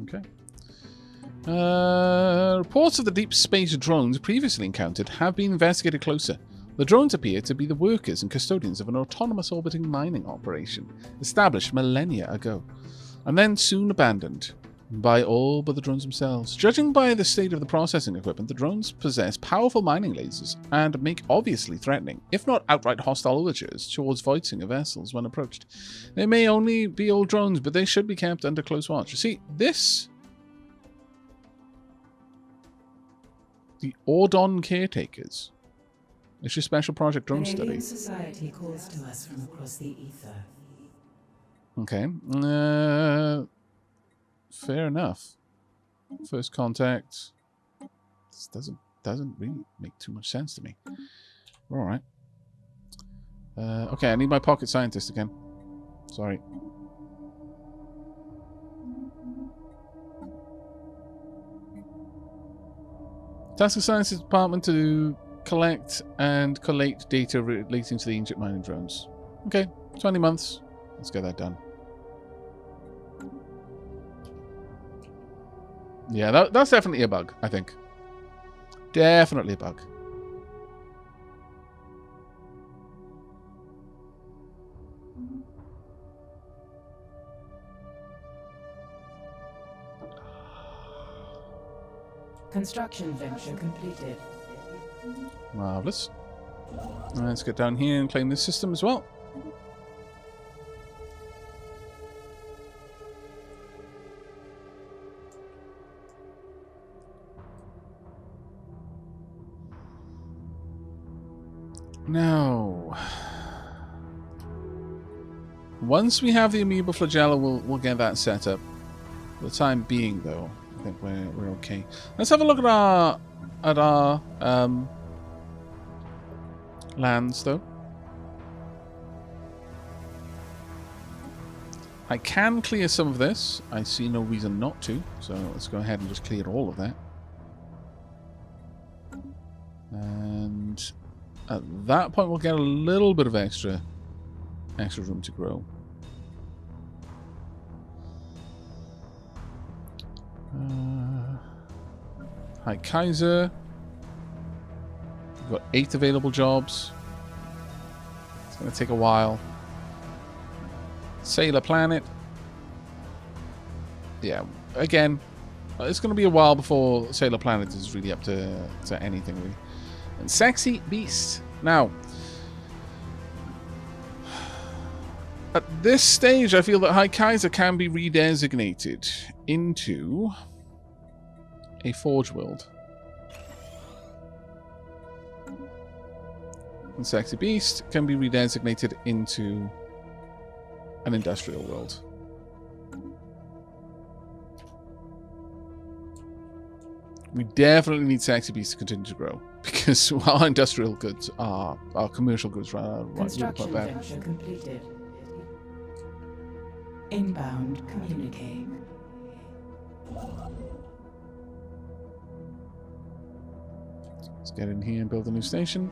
Okay. Reports of the deep space drones previously encountered have been investigated closer. The drones appear to be the workers and custodians of an autonomous orbiting mining operation established millennia ago, and then soon abandoned by all but the drones themselves. Judging by the state of the processing equipment, the drones possess powerful mining lasers and make obviously threatening, if not outright hostile overtures towards Voitsinger vessels when approached. They may only be old drones, but they should be kept under close watch. You see, this... The Ordon Caretakers. It's your special project drone study. Society calls to us from across the ether. Okay. Fair enough. First contact. This doesn't really make too much sense to me. All right. Okay, I need my pocket scientist again. Sorry. Task of Sciences Department to collect and collate data relating to the ancient mining drones. Okay, 20 months. Let's get that done. Yeah, that's definitely a bug, I think. Definitely a bug. Construction venture completed. Marvelous. Let's get down here and claim this system as well. Now, once we have the amoeba flagella, we'll get that set up. For the time being, though, I think we're okay. Let's have a look at our lands, though. I can clear some of this. I see no reason not to, so let's go ahead and just clear all of that. And at that point, we'll get a little bit of extra room to grow. Hi, Kaiser. We've got 8 available jobs. It's going to take a while. Sailor Planet. Yeah, again, it's going to be a while before Sailor Planet is really up to anything, really. And Sexy Beast. Now, at this stage, I feel that High Kaiser can be redesignated into a Forge World. And Sexy Beast can be redesignated into an Industrial World. We definitely need Sexy Beast to continue to grow, because our industrial goods are, our commercial goods are really quite bad. Venture completed. Inbound communicate. Let's get in here and build a new station.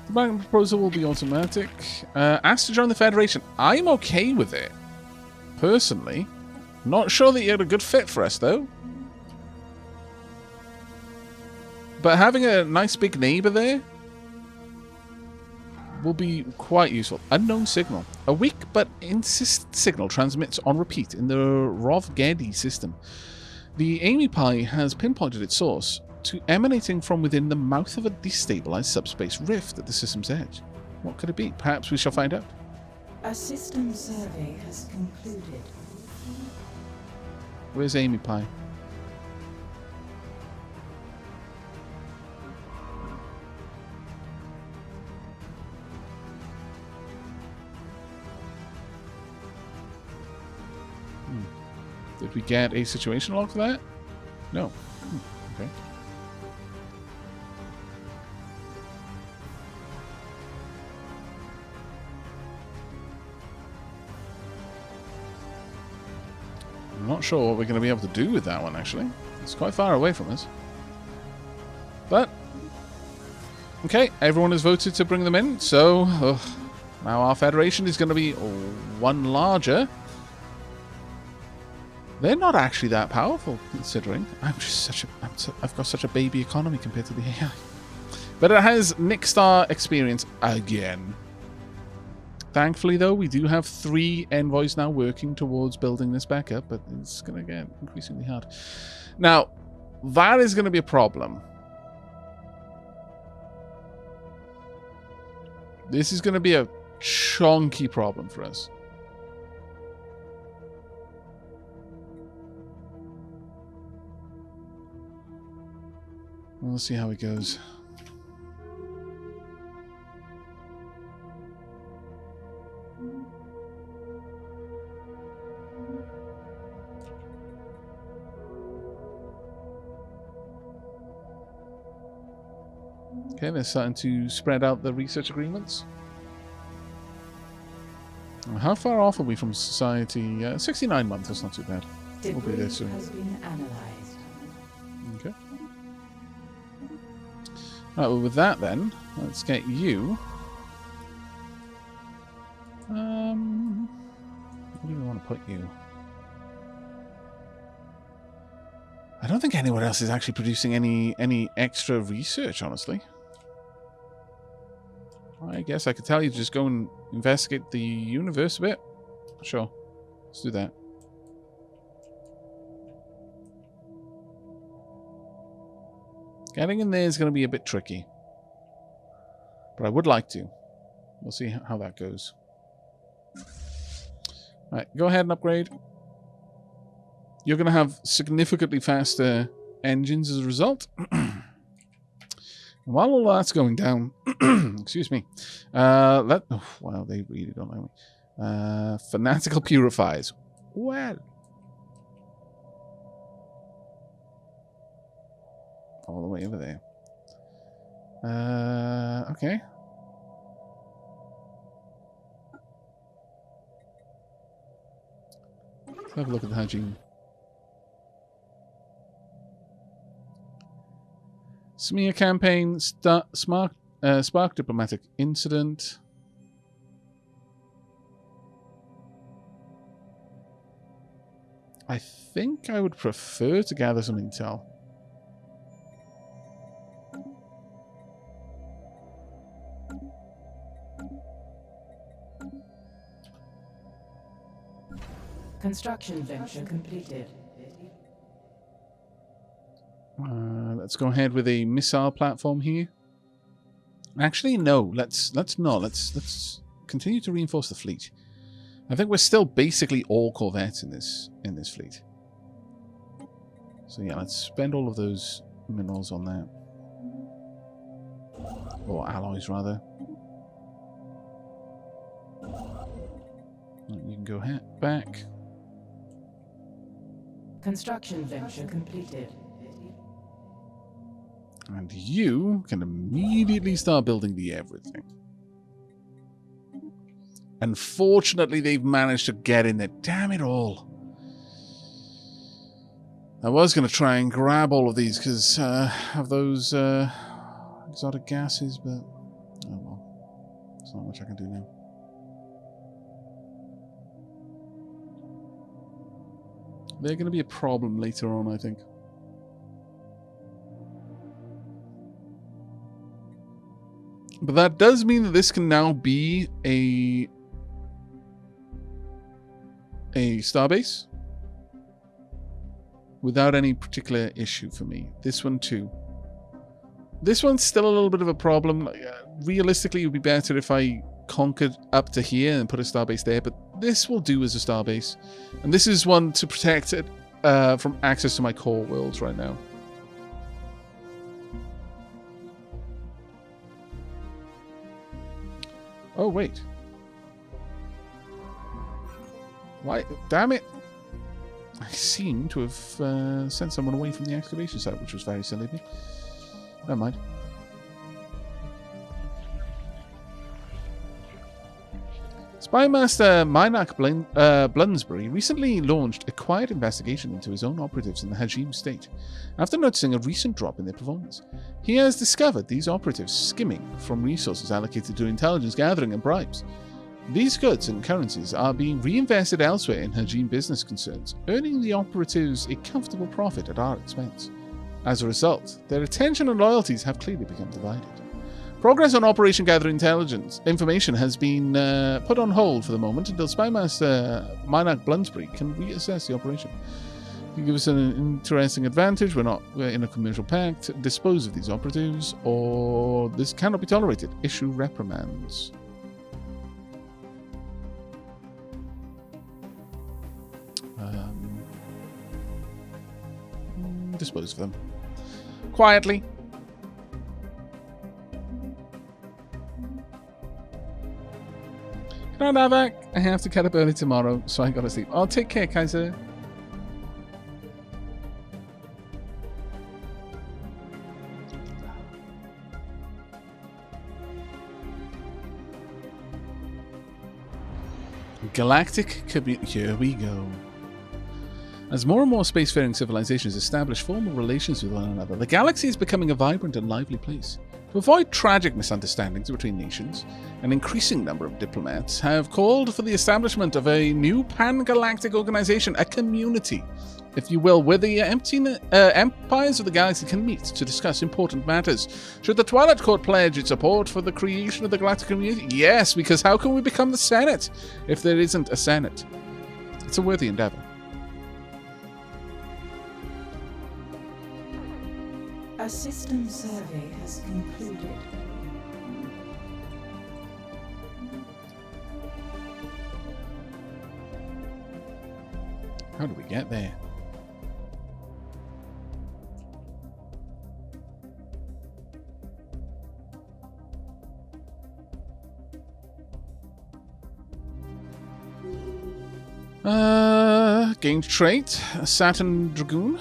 The bank proposal will be automatic. Asked to join the Federation. I'm okay with it, personally. Not sure that you're a good fit for us, though. But having a nice big neighbor there will be quite useful. Unknown signal. A weak but insistent signal transmits on repeat in the Rovgedi system. The Amy Pie has pinpointed its source to emanating from within the mouth of a destabilized subspace rift at the system's edge. What could it be? Perhaps we shall find out. A system survey has concluded. Where's Amy Pie? Did we get a situation log for that? No. Okay. I'm not sure what we're going to be able to do with that one, actually. It's quite far away from us. But, okay, everyone has voted to bring them in, so now our Federation is going to be one larger. They're not actually that powerful, considering I've got such a baby economy compared to the AI. But it has Nick Star experience again. Thankfully, though, we do have 3 envoys now working towards building this back up, but it's going to get increasingly hard. Now, that is going to be a problem. This is going to be a chunky problem for us. We'll see how it goes. Okay, they're starting to spread out the research agreements. How far off are we from society? 69 months, that's not too bad. We'll be there soon. Has been analyzed. Okay. Right, well, with that then, let's get you. Where do we want to put you? I don't think anyone else is actually producing any extra research, honestly. I guess I could tell you to just go and investigate the universe a bit. Sure. Let's do that. Getting in there is going to be a bit tricky. But I would like to. We'll see how that goes. Alright, go ahead and upgrade. You're going to have significantly faster engines as a result. While all that's going down, excuse me, wow, they really don't like me. Fanatical purifiers. Well. All the way over there. Okay. Let's have a look at the hygiene. Smear campaign, spark diplomatic incident. I think I would prefer to gather some intel. Construction venture completed. Let's go ahead with a missile platform here. Actually, no. Let's not. Let's continue to reinforce the fleet. I think we're still basically all corvettes in this fleet. So yeah, let's spend all of those minerals on that, or alloys rather. You can go back. Construction venture completed. And you can immediately start building the everything. Unfortunately, they've managed to get in there. Damn it all. I was going to try and grab all of these because of those exotic gases, but oh well. There's not much I can do now. They're going to be a problem later on, I think. But that does mean that this can now be a starbase without any particular issue for me. This one too. This one's still a little bit of a problem. Realistically, it would be better if I conquered up to here and put a starbase there, but this will do as a starbase. And this is one to protect it from access to my core worlds right now. Oh, wait. Why? Damn it. I seem to have sent someone away from the excavation site, which was very silly of me. Never mind. Spymaster Mynak Blunsbury recently launched a quiet investigation into his own operatives in the Hajim state, after noticing a recent drop in their performance. He has discovered these operatives skimming from resources allocated to intelligence gathering and bribes. These goods and currencies are being reinvested elsewhere in Hajime business concerns, earning the operatives a comfortable profit at our expense. As a result, their attention and loyalties have clearly become divided. Progress on Operation Gather Intelligence information has been put on hold for the moment until Spymaster Minak Bluntbury can reassess the operation. He gives us an interesting advantage. We're in a commercial pact. Dispose of these operatives, or this cannot be tolerated. Issue reprimands. Dispose of them. Quietly. Good night, Aavak. I have to get up early tomorrow, so I gotta sleep. Oh, take care, Kaiser. Galactic community. Here we go. As more and more spacefaring civilizations establish formal relations with one another, the galaxy is becoming a vibrant and lively place. To avoid tragic misunderstandings between nations, an increasing number of diplomats have called for the establishment of a new pan-galactic organization, a community, if you will, where the empires of the galaxy can meet to discuss important matters. Should the Twilight Court pledge its support for the creation of the galactic community? Yes, because how can we become the Senate if there isn't a Senate? It's a worthy endeavor. A system survey has concluded. How do we get there? Gained trait, a Saturn Dragoon.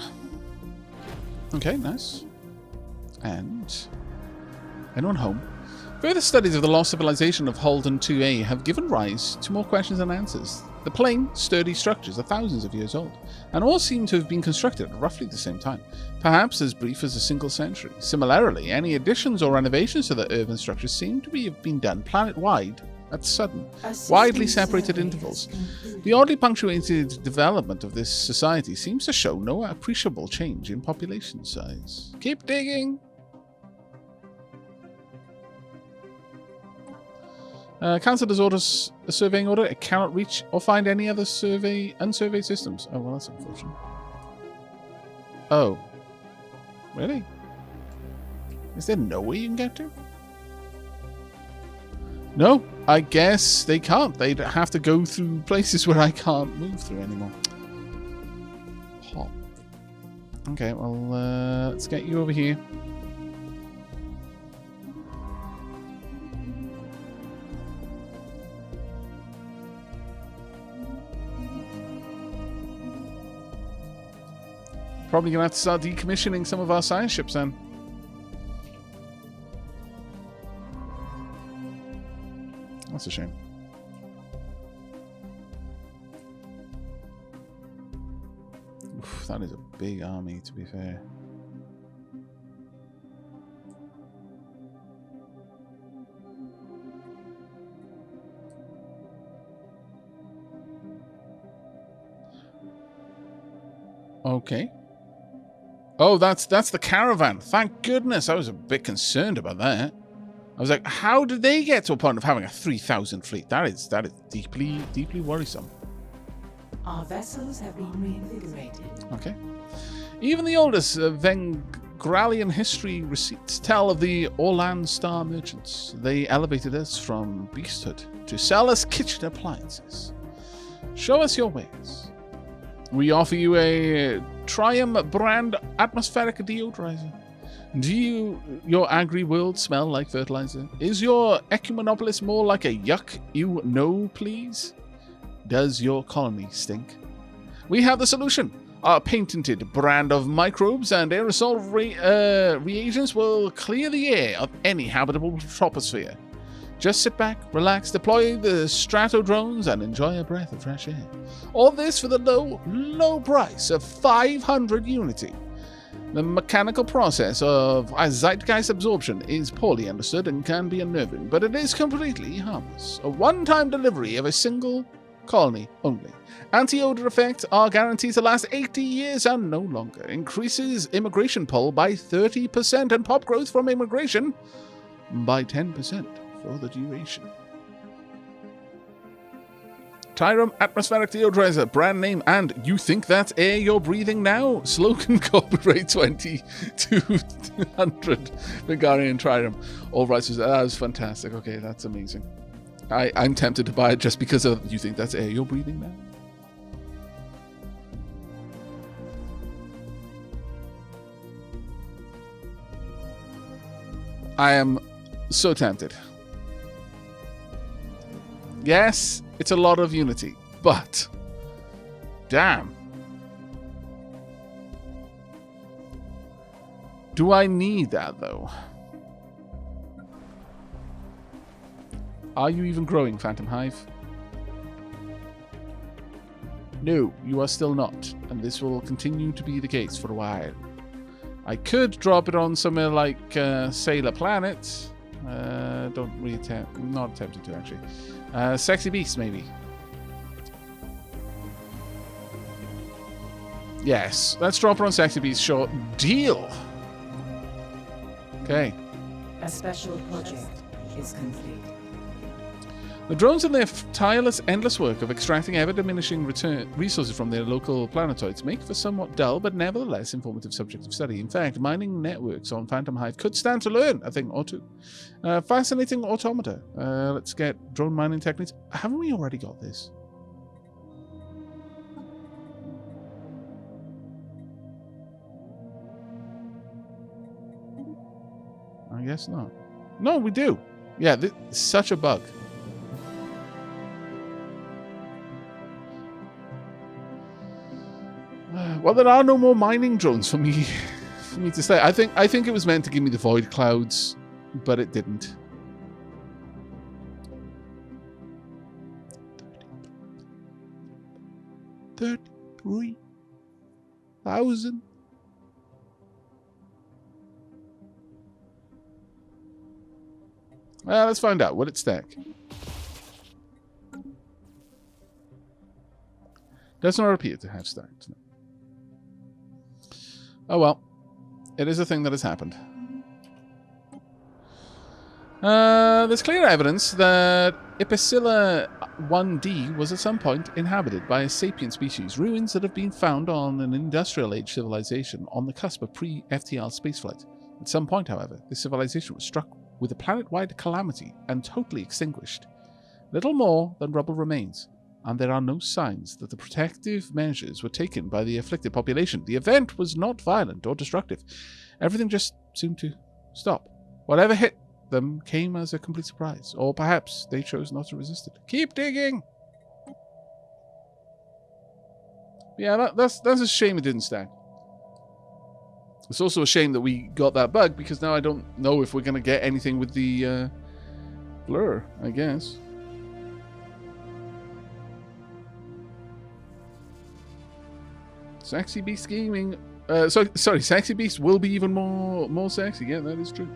Okay, nice. And anyone home? Further studies of the lost civilization of Holden 2A have given rise to more questions than answers. The plain, sturdy structures are thousands of years old, and all seem to have been constructed at roughly the same time, perhaps as brief as a single century. Similarly, any additions or renovations to the urban structures seem to have been done planet-wide at sudden, widely separated intervals. The oddly punctuated development of this society seems to show no appreciable change in population size. Keep digging! Council has ordered a surveying order. It cannot reach or find any other unsurveyed systems. Oh, well, that's unfortunate. Oh. Really? Is there no way you can get to? No, I guess they can't. They'd have to go through places where I can't move through anymore. Hop. Okay, well, let's get you over here. Probably going to have to start decommissioning some of our science ships then. That's a shame. Oof, that is a big army, to be fair. Okay. Oh, that's the caravan. Thank goodness. I was a bit concerned about that. I was like, how did they get to a point of having a 3,000 fleet? That is deeply, deeply worrisome. Our vessels have been reinvigorated. Okay. Even the oldest Vengralian history receipts tell of the Orlan Star merchants. They elevated us from beasthood to sell us kitchen appliances. Show us your ways. We offer you a Triumph brand atmospheric deodorizer. Do your agri-world smell like fertilizer? Is your Ecumenopolis more like a yuck you know, please? Does your colony stink? We have the solution. Our patented brand of microbes and aerosol reagents will clear the air of any habitable troposphere. Just sit back, relax, deploy the strato drones, and enjoy a breath of fresh air. All this for the low price of 500 unity. The mechanical process of zeitgeist absorption is poorly understood and can be unnerving, but it is completely harmless. A one-time delivery of a single colony only. Anti-odor effects are guaranteed to last 80 years and no longer. Increases immigration pull by 30% and pop growth from immigration by 10% for the duration. Tyrum Atmospheric Deodorizer, brand name, and you think that's air you're breathing now? Slogan copyright 2200 Bulgarian Tyrum. All rights, that was fantastic. Okay, that's amazing. I'm tempted to buy it just because of you think that's air you're breathing now? I am so tempted. Yes, it's a lot of Unity, but damn. Do I need that though? Are you even growing, Phantom Hive? No, you are still not, and this will continue to be the case for a while. I could drop it on somewhere like Sailor Planet. Don't really not tempted to actually. Sexy Beast, maybe. Yes, let's drop her on Sexy Beast. Sure, deal. Okay. A special project is complete. The drones and their tireless, endless work of extracting ever-diminishing resources from their local planetoids make for somewhat dull, but nevertheless informative subject of study. In fact, mining networks on Phantom Hive could stand to learn a thing or two. Fascinating automata. Let's get drone mining techniques. Haven't we already got this? I guess not. No, we do. Yeah, this is such a bug. Well, there are no more mining drones for me to say. I think it was meant to give me the void clouds, but it didn't. 33,000. Well, let's find out. Will it stack? Does not appear to have stacked. No. Oh well, it is a thing that has happened. There's clear evidence that Ipicilla 1D was at some point inhabited by a sapient species, ruins that have been found on an industrial age civilization on the cusp of pre-FTL spaceflight. At some point, however, this civilization was struck with a planet-wide calamity and totally extinguished. Little more than rubble remains, and there are no signs that the protective measures were taken by the afflicted population. The event was not violent or destructive. Everything just seemed to stop. Whatever hit them came as a complete surprise, or perhaps they chose not to resist it. Keep digging! Yeah, that's a shame it didn't stack. It's also a shame that we got that bug, because now I don't know if we're going to get anything with the blur, I guess. Sexy Beast Gaming. Sorry, Sexy Beast will be even more sexy. Yeah, that is true.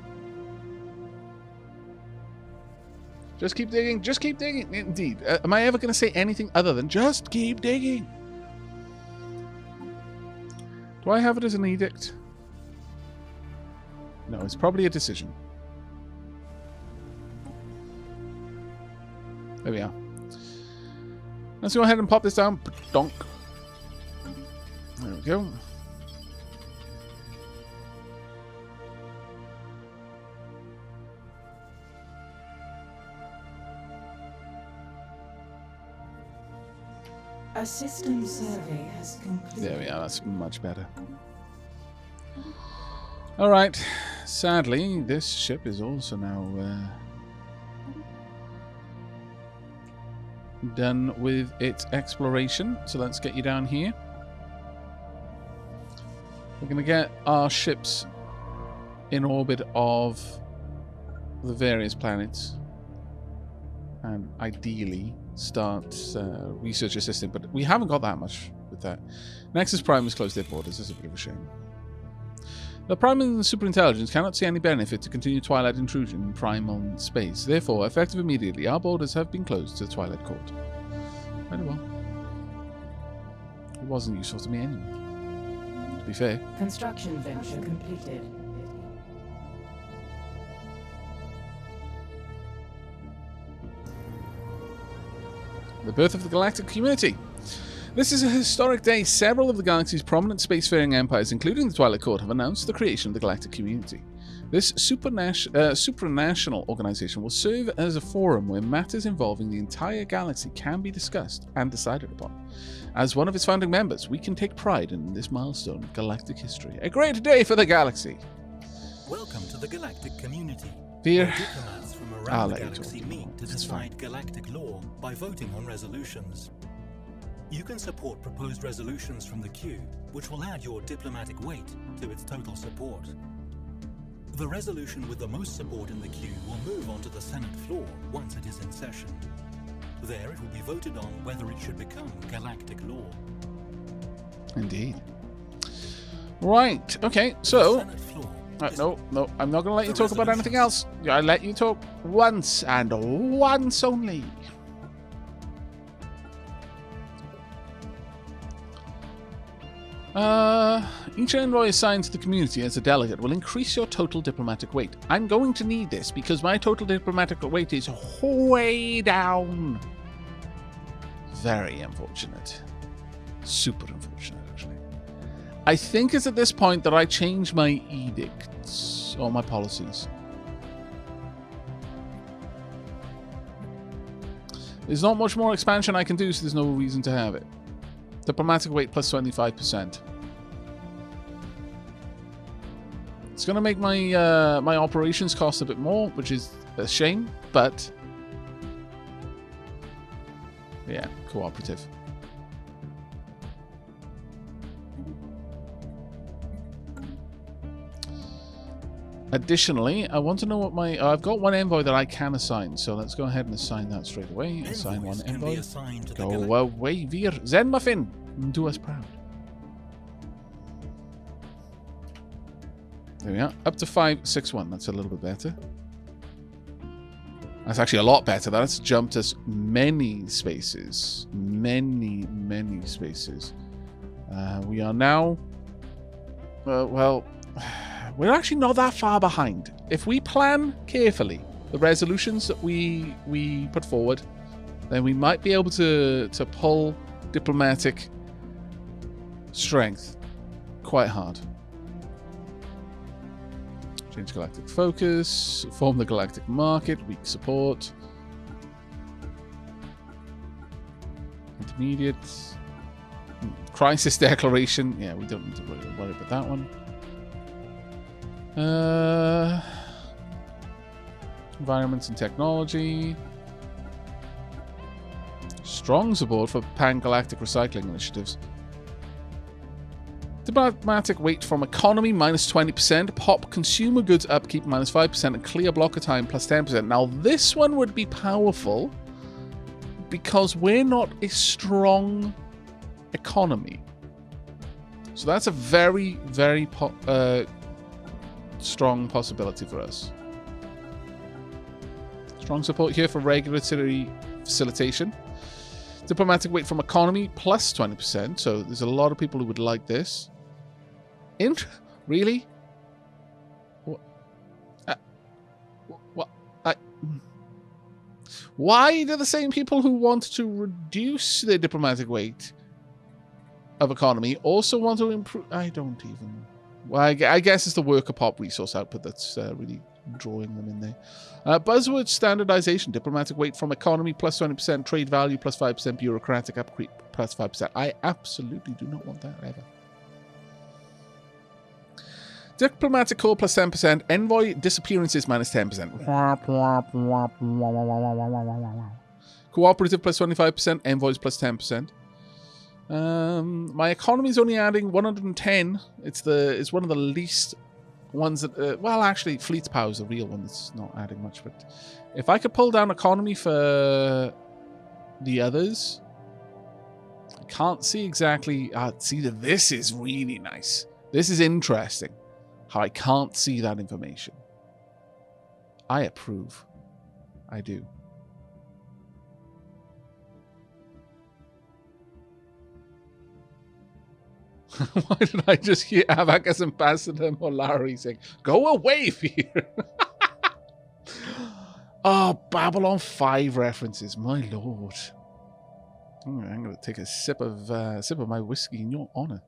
Just keep digging. Just keep digging. Indeed. Am I ever going to say anything other than just keep digging? Do I have it as an edict? No, it's probably a decision. There we are. Let's go ahead and pop this down. Donk. There we go. A system survey has concluded. There we are. That's much better. All right. Sadly, this ship is also now done with its exploration. So let's get you down here. We're going to get our ships in orbit of the various planets. And ideally start research assisting. But we haven't got that much with that. Nexus Prime has closed their borders. It's a bit of a shame. The Prime and Superintelligence cannot see any benefit to continue Twilight intrusion in primal space. Therefore, effective immediately, our borders have been closed to the Twilight Court. Very well. It wasn't useful to me anyway, to be fair. Construction venture completed. The birth of the Galactic community. This is a historic day. Several of the galaxy's prominent spacefaring empires, including the Twilight Court, have announced the creation of the Galactic community. This supranational organization will serve as a forum where matters involving the entire galaxy can be discussed and decided upon. As one of its founding members, we can take pride in this milestone of galactic history. A great day for the galaxy. Welcome to the Galactic community. Fear. Where diplomats from around the galaxy meet to decide galactic law by voting on resolutions. You can support proposed resolutions from the queue, which will add your diplomatic weight to its total support. The resolution with the most support in the queue will move onto the Senate floor once it is in session. There it will be voted on whether it should become galactic law. Indeed. Right, okay, so... No, I'm not going to let you talk about anything else. I let you talk once, and once only. Each envoy assigned to the community as a delegate will increase your total diplomatic weight. I'm going to need this because my total diplomatic weight is way down. Very unfortunate. Super unfortunate, actually. I think it's at this point that I change my edicts or my policies. There's not much more expansion I can do, so there's no reason to have it. Diplomatic weight plus 25%. It's going to make my my operations cost a bit more, which is a shame, but yeah, cooperative. Additionally, I want to know what my... I've got one envoy that I can assign, so let's go ahead and assign that straight away. Assign one envoy. Go away, Veer. Zen Muffin! Do us proud. There we are. Up to 561. That's a little bit better. That's actually a lot better. That's jumped us many spaces. Many spaces. We are now... well... We're actually not that far behind. If we plan carefully the resolutions that we put forward, then we might be able to pull diplomatic strength quite hard. Change galactic focus, form the galactic market, weak support, intermediate, crisis declaration. Yeah, we don't need to worry about that one. Environments and technology. Strong support for pan-galactic recycling initiatives. Diplomatic weight from economy minus 20%, pop consumer goods upkeep minus 5%, and clear blocker time plus 10%. Now this one would be powerful because we're not a strong economy. So that's a very strong possibility for us. Strong support here for regulatory facilitation. Diplomatic weight from economy plus 20%. So there's a lot of people who would like this. Really? What? Why do the same people who want to reduce their diplomatic weight of economy also want to improve? I don't even... Well, I guess it's the worker pop resource output that's really drawing them in there. Buzzword standardization, diplomatic weight from economy plus 20%, trade value plus 5%, bureaucratic upkeep plus 5%. I absolutely do not want that ever. Diplomatic core plus 10%, envoy disappearances minus 10%. Cooperative plus 25%, envoys plus 10%. My economy is only adding 110. It's one of the least ones that... well, actually, fleet power is the real one that's not adding much. But if I could pull down economy for the others, I can't see exactly... see, this is really nice. This is interesting. how I can't see that information. I approve. I do. Why did I just hear Aavak as Ambassador Molari saying, "Go away, Fear"? Oh, Babylon 5 references, my lord. I'm going to take a sip of my whiskey in your honor.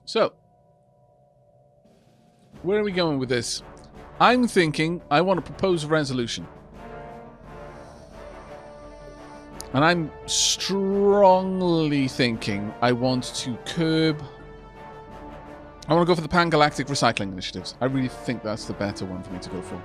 So, where are we going with this? I'm thinking I want to propose a resolution. And I'm strongly thinking I want to curb... I want to go for the Pan-Galactic Recycling Initiatives. I really think that's the better one for me to go for.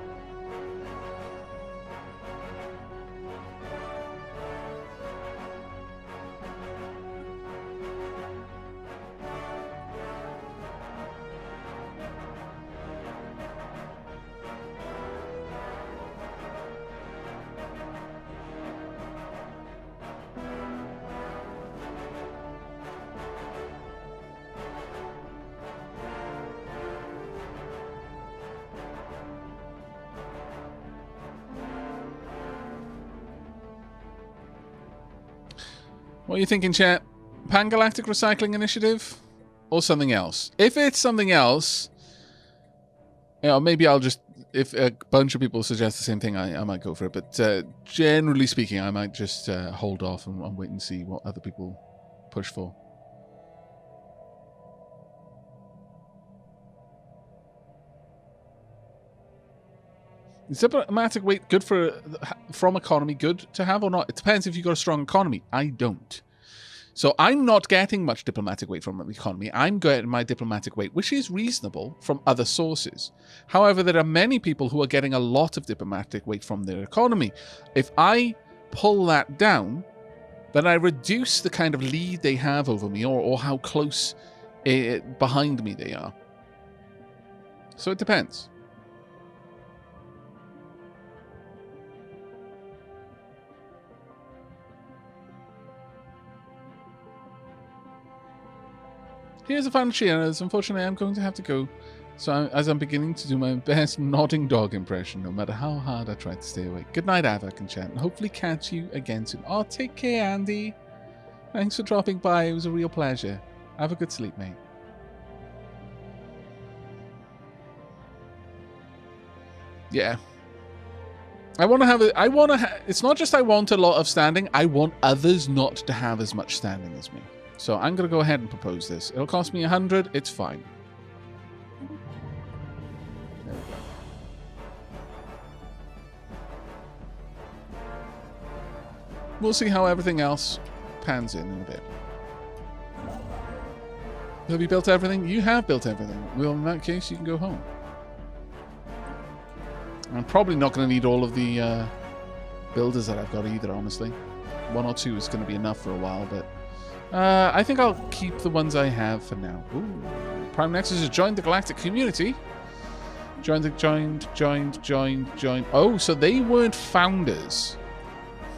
What are you thinking, chat? Pan-Galactic Recycling Initiative? Or something else? If it's something else, you know, maybe I'll just... If a bunch of people suggest the same thing, I might go for it. But generally speaking, I might just hold off and wait and see what other people push for. Is diplomatic weight good from economy good to have or not? It depends if you've got a strong economy. I don't. So I'm not getting much diplomatic weight from the economy. I'm getting my diplomatic weight, which is reasonable, from other sources. However, there are many people who are getting a lot of diplomatic weight from their economy. If I pull that down, then I reduce the kind of lead they have over me or how close behind me they are. So it depends. Here's a fan cheers. Unfortunately, I'm going to have to go. So as I'm beginning to do my best nodding dog impression, no matter how hard I try to stay awake. Good night, Aavak and chat, and hopefully catch you again soon. Oh, take care, Andy. Thanks for dropping by. It was a real pleasure. Have a good sleep, mate. Yeah. I want to have it's not just I want a lot of standing. I want others not to have as much standing as me. So I'm going to go ahead and propose this. It'll cost me 100. It's fine. There we go. We'll see how everything else pans in a bit. Have you built everything? You have built everything. Well, in that case, you can go home. I'm probably not going to need all of the builders that I've got either, honestly. 1 or 2 is going to be enough for a while, but... I think I'll keep the ones I have for now. Ooh. Prime Nexus has joined the Galactic community. Joined. Oh, so they weren't founders.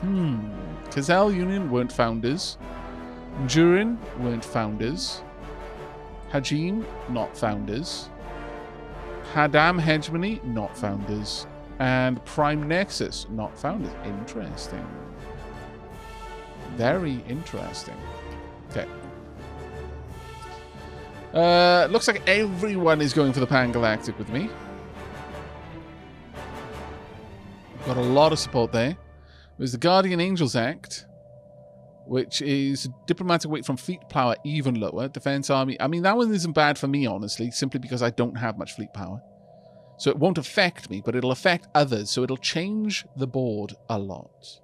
Kazal Union weren't founders. Durin weren't founders. Hajim, not founders. Hadam Hegemony, not founders. And Prime Nexus, not founders. Interesting. Very interesting. Okay. Looks like everyone is going for the Pan-Galactic with me. Got a lot of support there. There's the Guardian Angels Act, which is diplomatic weight from fleet power even lower. Defense Army. I mean, that one isn't bad for me, honestly, simply because I don't have much fleet power. So it won't affect me, but it'll affect others, so it'll change the board a lot.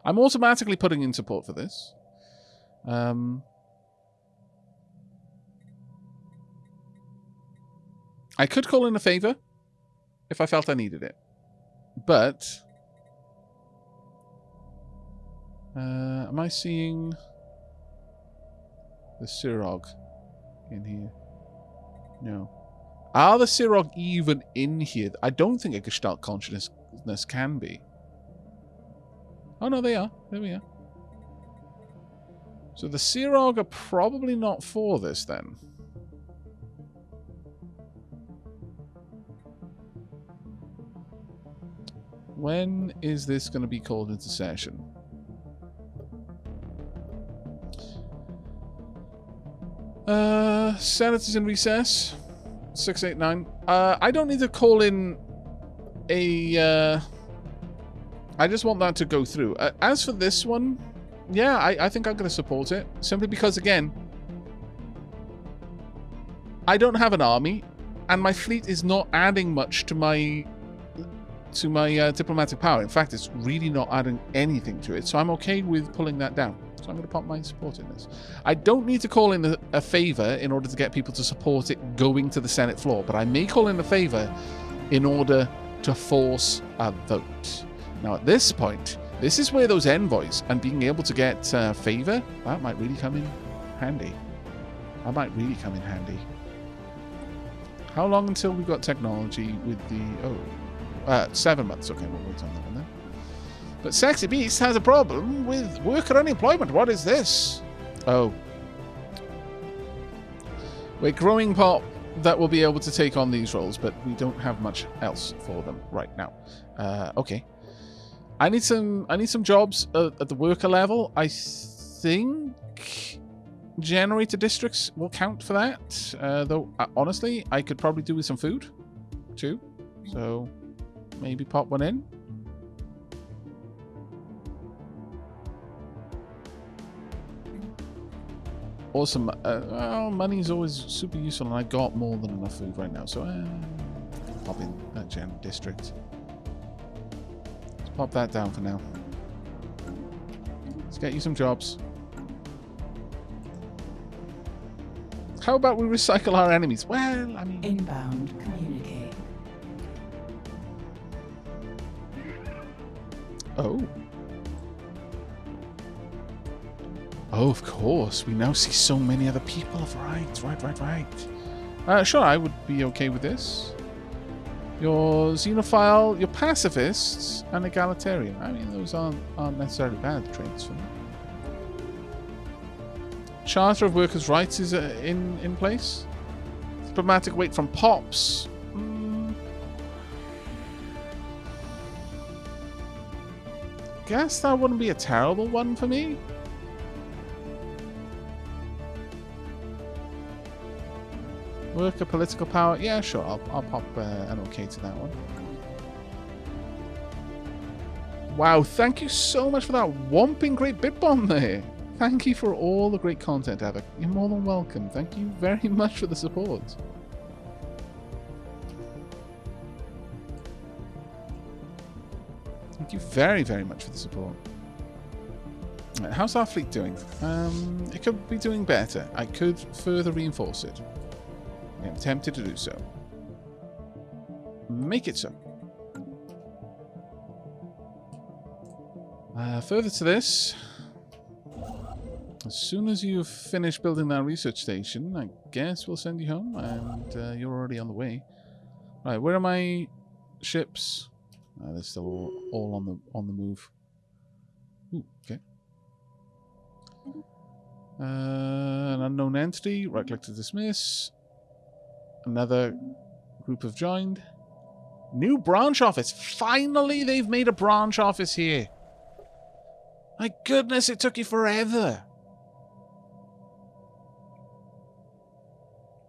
I'm automatically putting in support for this. I could call in a favor if I felt I needed it. But... am I seeing the Sirog in here? No. Are the Sirog even in here? I don't think a Gestalt consciousness can be. Oh, no, they are. There we are. So the Sirog are probably not for this, then. When is this going to be called into session? Senate is in recess. 689. I don't need to call in a... I just want that to go through. As for this one, yeah, I think I'm going to support it. Simply because, again, I don't have an army, and my fleet is not adding much to my diplomatic power. In fact, it's really not adding anything to it, so I'm okay with pulling that down. So I'm going to pop my support in this. I don't need to call in a favor in order to get people to support it going to the Senate floor, but I may call in a favor in order to force a vote. Now, at this point, this is where those envoys and being able to get favor, that might really come in handy. That might really come in handy. How long until we've got technology with the... 7 months. Okay, we'll wait on that one then. But Sexy Beast has a problem with worker unemployment. What is this? Oh. We're growing pop that will be able to take on these roles, but we don't have much else for them right now. Okay. I need some jobs at the worker level. I think generator districts will count for that. Though, honestly, I could probably do with some food, too. So, maybe pop one in. Awesome. Well, money's always super useful, and I got more than enough food right now. So, pop in that gen district. Let's pop that down for now. Let's get you some jobs. How about we recycle our enemies? Well, I mean... Inbound communicate. Oh. Oh, of course. We now see so many other people. Right. Sure, I would be okay with this. Your xenophile, your pacifists, and egalitarian. I mean, those aren't necessarily bad traits for me. Charter of Workers' Rights is in place. Diplomatic weight from Pops. Guess that wouldn't be a terrible one for me. Worker political power. Yeah, sure. I'll pop an okay to that one. Wow, thank you so much for that whomping great bit bomb there. Thank you for all the great content, Aavak. You're more than welcome. Thank you very much for the support. Thank you very, very much for the support. Right, how's our fleet doing? It could be doing better. I could further reinforce it. I am tempted to do so. Make it so. Further to this, as soon as you've finished building that research station, I guess we'll send you home, and you're already on the way. Right, where are my ships? They're still all on the move. Ooh, okay. An unknown entity. Right-click to dismiss. Another group have joined. New branch office. Finally, they've made a branch office here. My goodness, it took you forever.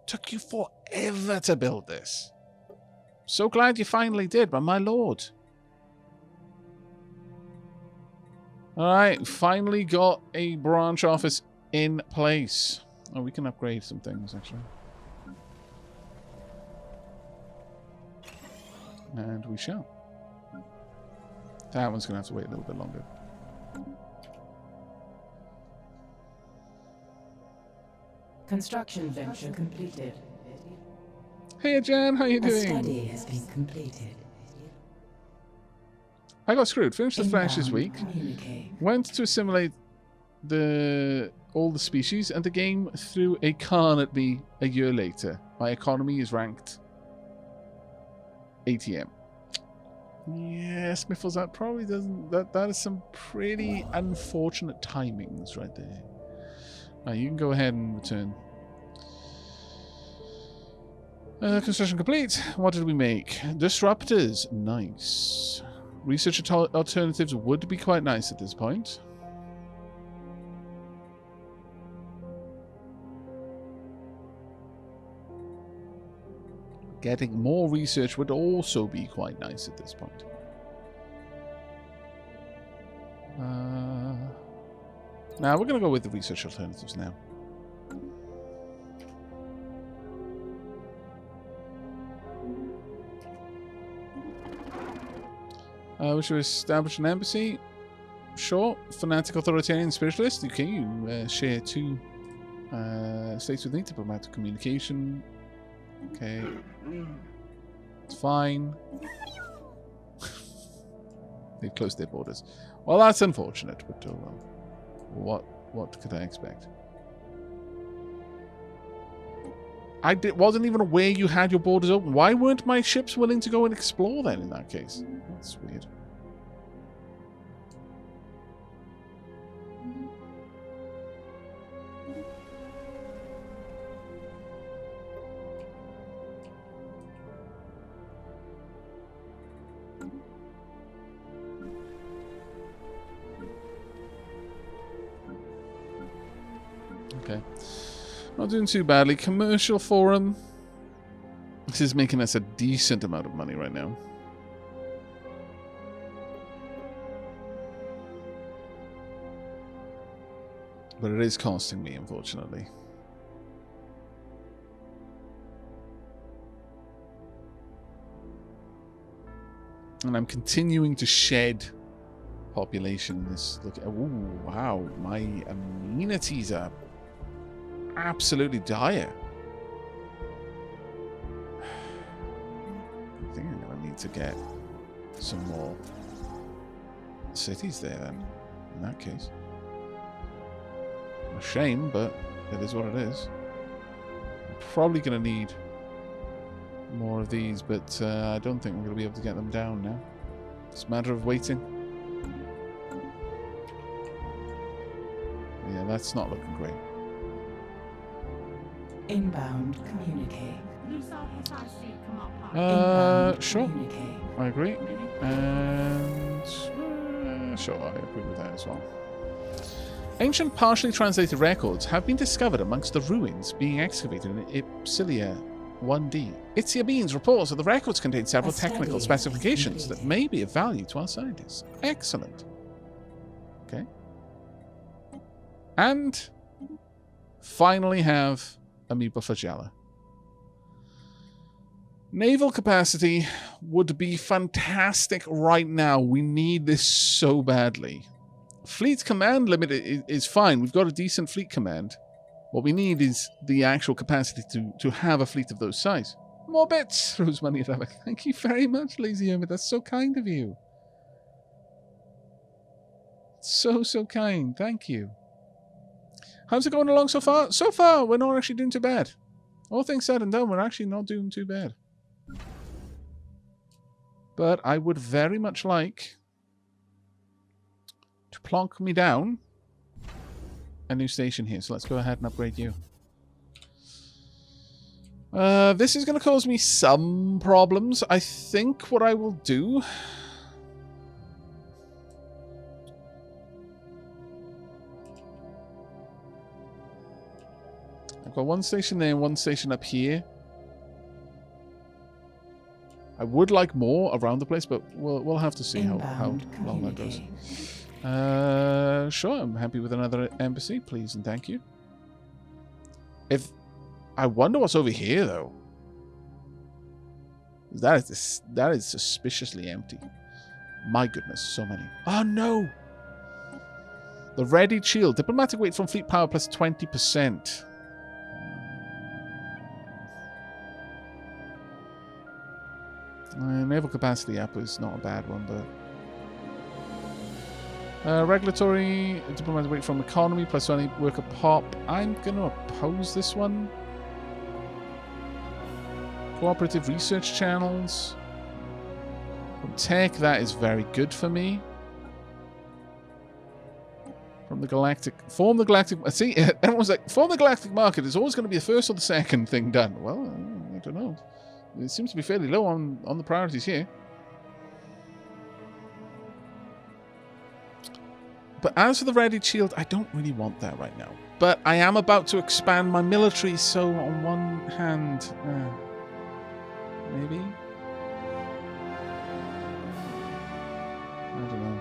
Took you forever to build this. So glad you finally did, but my lord. Alright, finally got a branch office in place. Oh, we can upgrade some things, actually. And we shall. That one's going to have to wait a little bit longer. Construction venture completed. Hey, Jan, how you A doing? study has been completed. I got screwed. Finished the Flash this week. Communicate. Went to assimilate all the species, and the game threw a Khan at me a year later. My economy is ranked ATM. Yes, Miffles, that probably doesn't... That is some pretty unfortunate timings right there. Right, you can go ahead and return. Construction complete. What did we make? Disruptors. Nice. Research alternatives would be quite nice at this point. Getting more research would also be quite nice at this point. Now we're going to go with the research alternatives now. We should establish an embassy. Sure. Fanatic, authoritarian, spiritualist. Okay, you share two states with me. Diplomatic communication. Okay. It's fine. They've closed their borders. Well, that's unfortunate, but what could I expect? I wasn't even aware you had your borders open. Why weren't my ships willing to go and explore then in that case? That's weird. Okay. Not doing too badly. Commercial forum. This is making us a decent amount of money right now. But it is costing me, unfortunately. And I'm continuing to shed population in this. Look, ooh, wow, my amenities are absolutely dire. I think I'm going to need to get some more cities there then, in that case. A shame, but it is what it is. I'm probably going to need more of these, but I don't think we're going to be able to get them down now. It's a matter of waiting. Yeah, that's not looking great. Inbound communique. Sure. Communique. I agree. And sure, I agree with that as well. Ancient partially translated records have been discovered amongst the ruins being excavated in Ipsilia 1D. Itzia Beans reports that the records contain several technical specifications that may be of value to our scientists. Excellent. Okay. And finally have Amoeba flagella. Naval capacity would be fantastic right now. We need this so badly. Fleet command limit is fine. We've got a decent fleet command. What we need is the actual capacity to have a fleet of those size. More bits, Rose Money at Aavak. Thank you very much, Lazy Hermit. That's so kind of you. So kind. Thank you. How's it going along so far? So far, we're not actually doing too bad. All things said and done, we're actually not doing too bad. But I would very much like to plonk me down a new station here. So let's go ahead and upgrade you. This is going to cause me some problems. I think what I will do... I've got one station there and one station up here. I would like more around the place, but we'll have to see how long that goes. Sure, I'm happy with another embassy, please and thank you. I wonder what's over here, though. That is suspiciously empty. My goodness, so many. Oh, no! The ready shield. Diplomatic weight from fleet power plus 20%. Naval capacity up is not a bad one, but... regulatory, diplomatic weight from economy, plus only worker pop. I'm going to oppose this one. Cooperative research channels. From tech, that is very good for me. From the Galactic... Form the Galactic... See, everyone's like, form the Galactic market is always going to be the first or the second thing done. Well, I don't know. It seems to be fairly low on the priorities here. But as for the readied shield, I don't really want that right now. But I am about to expand my military, so on one hand... maybe? I don't know.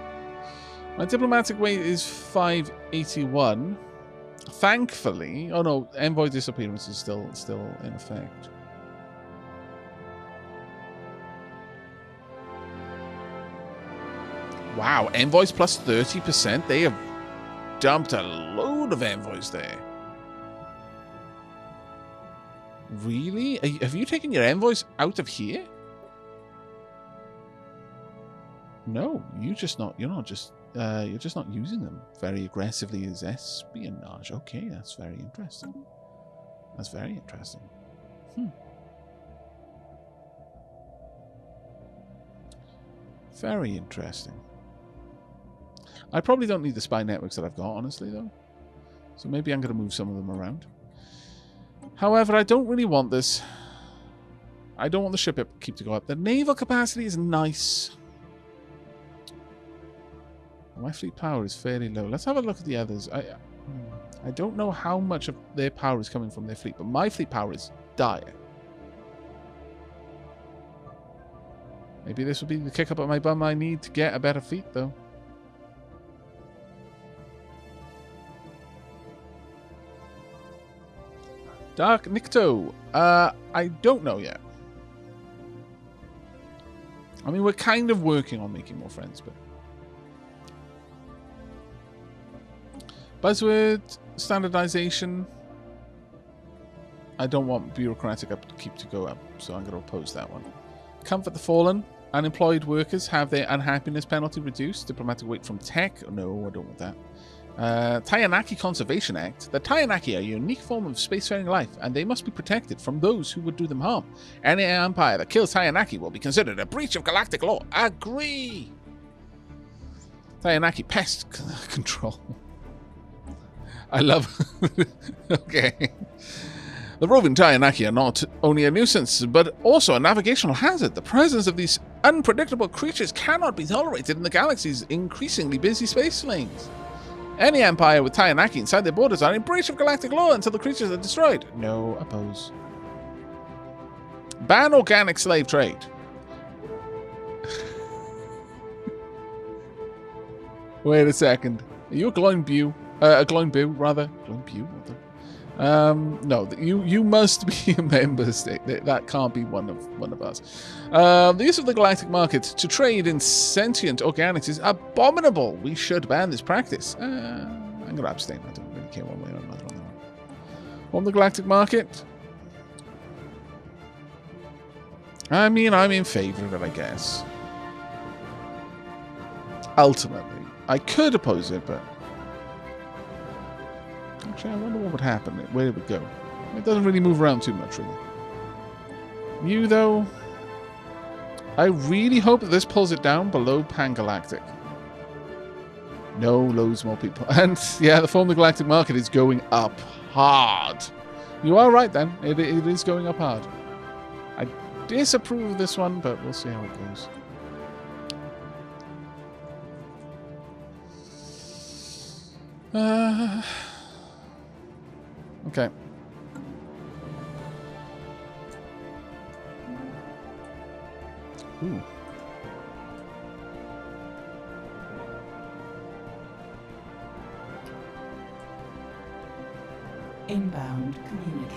My diplomatic weight is 581. Thankfully... Oh no, envoy disappearance is still in effect. Wow, envoys plus 30%? They have dumped a load of envoys there. Really? Have you taken your envoys out of here? No, you're just not using them very aggressively as espionage. Okay, that's very interesting. That's very interesting. Very interesting. I probably don't need the spy networks that I've got, honestly, though. So maybe I'm going to move some of them around. However, I don't really want this. I don't want the ship keep to go up. The naval capacity is nice. My fleet power is fairly low. Let's have a look at the others. I don't know how much of their power is coming from their fleet, but my fleet power is dire. Maybe this will be the kick up at my bum I need to get a better fleet, though. Dark Nikto. I don't know yet. I mean, we're kind of working on making more friends, but... Buzzword standardization. I don't want bureaucratic upkeep to go up, so I'm going to oppose that one. Comfort the fallen. Unemployed workers have their unhappiness penalty reduced. Diplomatic weight from tech. No, I don't want that. Tayanaki Conservation Act. The Tayanaki are a unique form of spacefaring life, and they must be protected from those who would do them harm. Any empire that kills Tayanaki will be considered a breach of galactic law. Agree! Tayanaki pest control. I love... Okay. The roving Tayanaki are not only a nuisance, but also a navigational hazard. The presence of these unpredictable creatures cannot be tolerated in the galaxy's increasingly busy space lanes. Any empire with Tayanaki inside their borders are in breach of galactic law until the creatures are destroyed. No, oppose. Ban organic slave trade. Wait a second. Are you a glowing bew? A glowing bew, rather. Glowing bew? What the... No, you must be a member state. That can't be one of us. The use of the galactic market to trade in sentient organics is abominable. We should ban this practice. I'm going to abstain. I don't really care one way or another on that one. On the galactic market? I mean, I'm in favor of it, I guess. Ultimately. I could oppose it, but... Actually, I wonder what would happen. Where it would go. It doesn't really move around too much, really. You, though... I really hope that this pulls it down below Pan-Galactic. No, loads more people. And, yeah, the form of the galactic market is going up hard. You are right, then. It is going up hard. I disapprove of this one, but we'll see how it goes. Okay. Ooh. Inbound communique.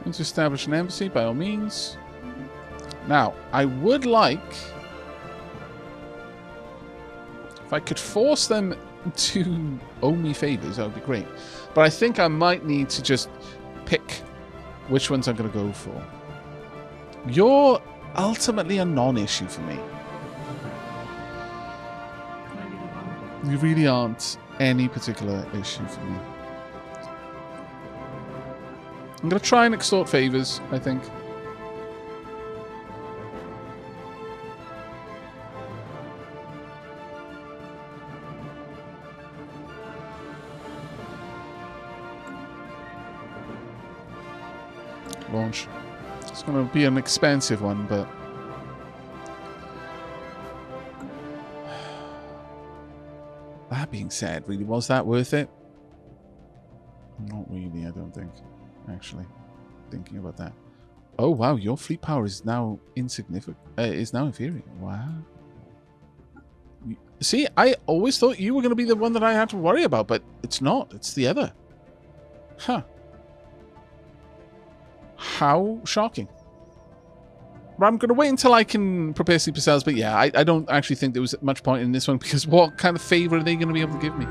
Want to establish an embassy, by all means. Now, I would like... If I could force them to owe me favors, that would be great. But I think I might need to just pick which ones I'm going to go for. You're ultimately a non-issue for me. You really aren't any particular issue for me. I'm going to try and extort favors, I think. Launch. It's going to be an expensive one, but... That being said, really, was that worth it? Not really, I don't think. Actually, thinking about that. Oh wow, your fleet power is now insignificant. Is now inferior. Wow. See, I always thought you were going to be the one that I had to worry about, but it's not. It's the other. Huh. How shocking. But I'm going to wait until I can prepare sleeper cells, but yeah, I don't actually think there was much point in this one, because what kind of favor are they going to be able to give me?